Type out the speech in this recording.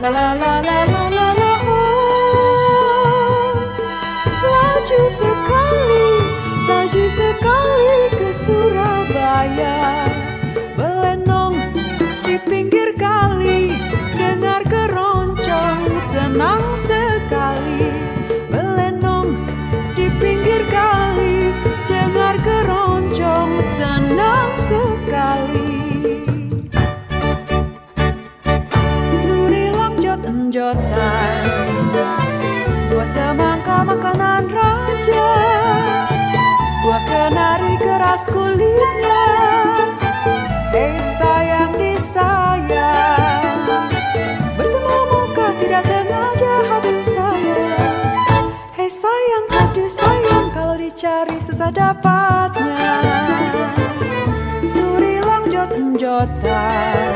La la la la la la la oh. Laju sekali ke Surabaya. Belenong di pinggir kali, dengar keroncong senang sekali. Belenong di pinggir kali, dengar keroncong senang sekali. Enjotan dua semangka makanan raja, dua kenari keras kulitnya. Hei sayang disayang, bertemu muka tidak sengaja, haduh sayang. Hei sayang, haduh sayang, kalau dicari susah dapatnya. Suri longjot enjotan